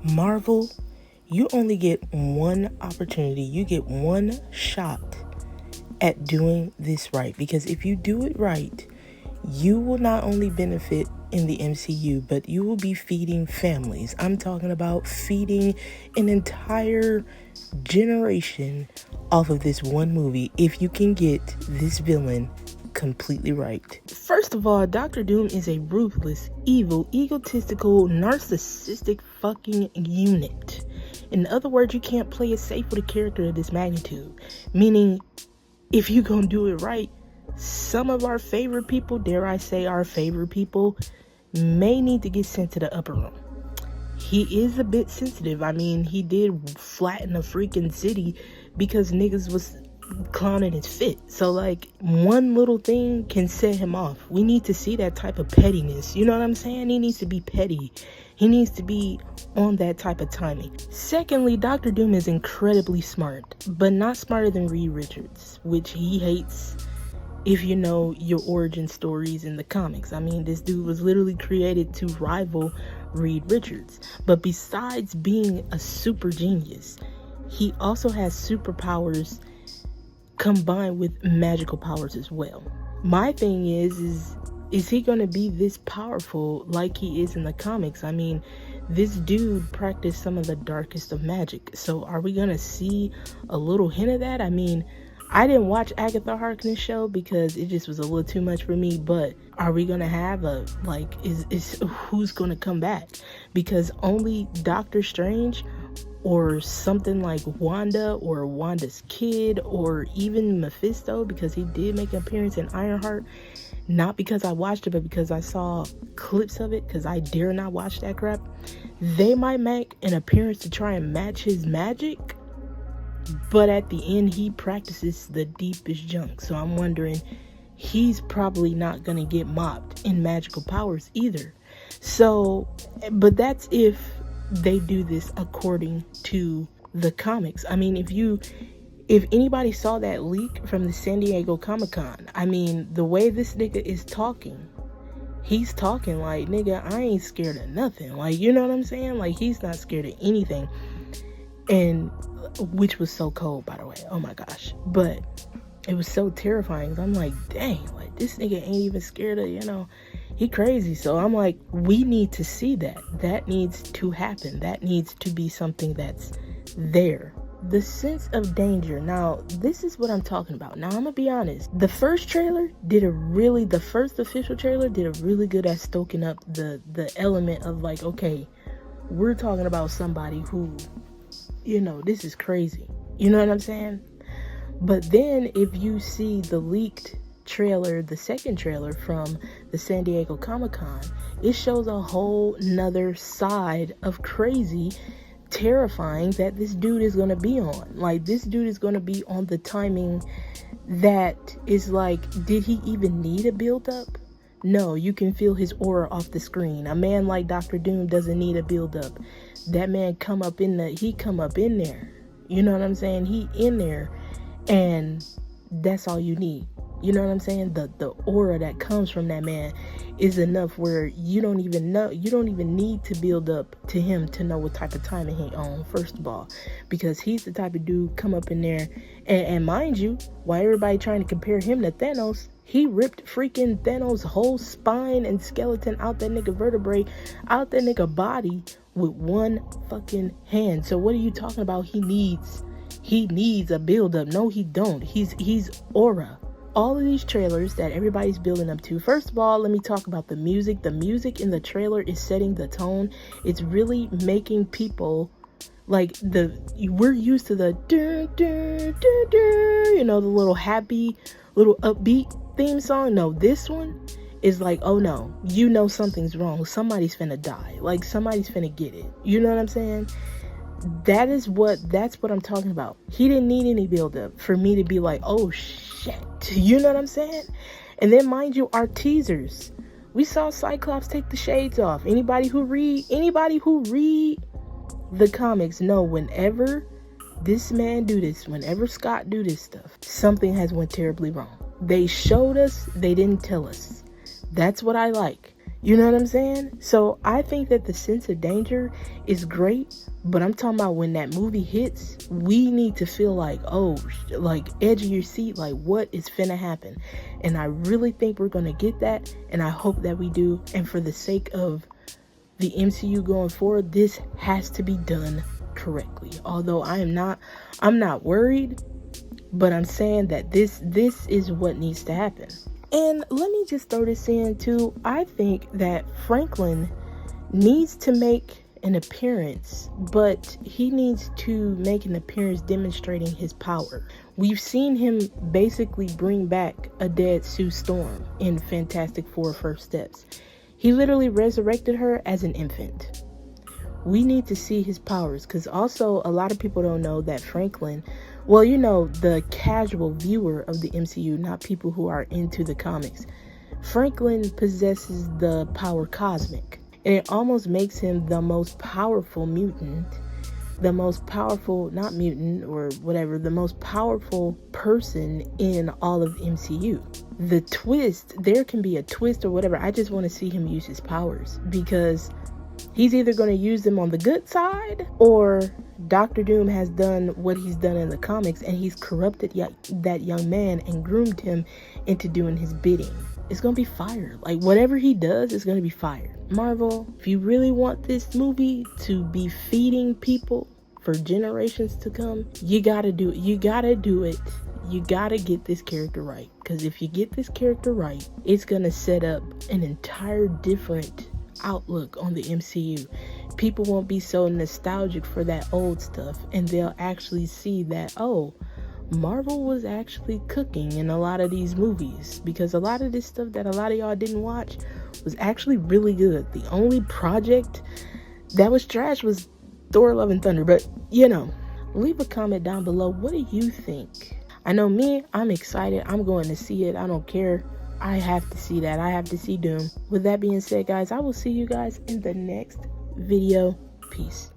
Marvel, you only get one opportunity, you get one shot at doing this right. Because if you do it right, you will not only benefit in the MCU, but you will be feeding families. I'm talking about feeding an entire generation off of this one movie if you can get this villain completely right. First of all, Doctor Doom is a ruthless, evil, egotistical, narcissistic fucking unit. In other words, you can't play it safe with a character of this magnitude. Meaning, if you gonna do it right, some of our favorite people, dare I say our favorite people, may need to get sent to the upper room. He is a bit sensitive. I mean, he did flatten a freaking city because niggas was clowning his fit. So like, one little thing can set him off. We need to see that type of pettiness. You know what I'm saying? He needs to be petty. He needs to be on that type of timing. Secondly, Doctor Doom is incredibly smart, but not smarter than Reed Richards, which he hates if you know your origin stories in the comics. I mean, this dude was literally created to rival Reed Richards. But besides being a super genius, he also has superpowers combined with magical powers as well. My thing is he going to be this powerful like he is in the comics? I mean, this dude practiced some of the darkest of magic. So are we going to see a little hint of that? I mean, I didn't watch Agatha Harkness show because it just was a little too much for me, but are we going to have a, like, is who's going to come back? Because only Doctor Strange or something like Wanda or Wanda's kid or even Mephisto, because he did make an appearance in Ironheart, not because I watched it, but because I saw clips of it, because I dare not watch that crap. They might make an appearance to try and match his magic, but at the end he practices the deepest junk. So I'm wondering, he's probably not gonna get mopped in magical powers either. So, but that's if they do this according to the comics. I mean, if anybody saw that leak from the San Diego Comic-Con, I mean, the way this nigga is talking, he's talking like, nigga, I ain't scared of nothing. Like, you know what I'm saying? Like, he's not scared of anything. And which was so cold, by the way. Oh my gosh. But it was so terrifying. I'm like, dang, like, this nigga ain't even scared of, you know, he crazy. So I'm like, we need to see that. That needs to happen. That needs to be something that's there. The sense of danger. Now, this is what I'm talking about. Now, I'm gonna be honest. The first official trailer did a really good at stoking up the element of like, okay, we're talking about somebody who, you know, this is crazy. You know what I'm saying? But then if you see the leaked trailer, the second trailer from the San Diego Comic-Con, it shows a whole nother side of crazy, terrifying that this dude is going to be on. Like, this dude is going to be on the timing that is like, did he even need a build up? No, you can feel his aura off the screen. A man like Doctor Doom doesn't need a build up. That man come up in there. You know what I'm saying? He in there, and that's all you need. You know what I'm saying? The aura that comes from that man is enough where you don't even need to build up to him to know what type of timing he on, first of all, because he's the type of dude come up in there, and mind you, while everybody trying to compare him to Thanos, he ripped freaking Thanos' whole spine and skeleton out that nigga vertebrae, out that nigga body with one fucking hand. So what are you talking about? He needs a build up. No, he don't. He's aura. All of these trailers that everybody's building up to. First of all, let me talk about the music. The music in the trailer is setting the tone. It's really making people like we're used to the you know, the little happy, little upbeat theme song. No, this one is like, oh no, you know something's wrong. Somebody's finna die. Like, somebody's finna get it. You know what I'm saying? That's what I'm talking about. He didn't need any build up for me to be like, oh shit. You know what I'm saying? And then mind you, our teasers, we saw Cyclops take the shades off. Anybody who read the comics know whenever this man do this, whenever Scott do this stuff, something has went terribly wrong. They showed us, they didn't tell us. That's what I like. You know what I'm saying? So I think that the sense of danger is great, but I'm talking about when that movie hits, we need to feel like, oh, like edge of your seat, like what is finna happen? And I really think we're gonna get that, and I hope that we do. And for the sake of the MCU going forward, this has to be done correctly. Although I'm not worried, but I'm saying that this is what needs to happen. And let me just throw this in too. I think that Franklin needs to make an appearance, but he needs to make an appearance demonstrating his power. We've seen him basically bring back a dead Sue Storm in Fantastic Four First Steps. He literally resurrected her as an infant. We need to see his powers, because also a lot of people don't know that Franklin, well, you know, the casual viewer of the MCU, not people who are into the comics, Franklin possesses the power cosmic, and it almost makes him the most powerful mutant, the most powerful, not mutant or whatever, the most powerful person in all of MCU. The twist, there can be a twist or whatever. I just want to see him use his powers, because he's either going to use them on the good side, or Doctor Doom has done what he's done in the comics and he's corrupted that young man and groomed him into doing his bidding. It's going to be fire. Like, whatever he does is going to be fire. Marvel, if you really want this movie to be feeding people for generations to come, you got to do it. You got to do it. You got to get this character right. Because if you get this character right, it's going to set up an entire different outlook on the MCU. People won't be so nostalgic for that old stuff, and they'll actually see that, oh, Marvel was actually cooking in a lot of these movies, because a lot of this stuff that a lot of y'all didn't watch was actually really good. The only project that was trash was Thor: Love and Thunder. But you know, leave a comment down below. What do you think? I know me, I'm excited. I'm going to see it. I don't care. I have to see that. I have to see Doom. With that being said, guys, I will see you guys in the next video. Peace.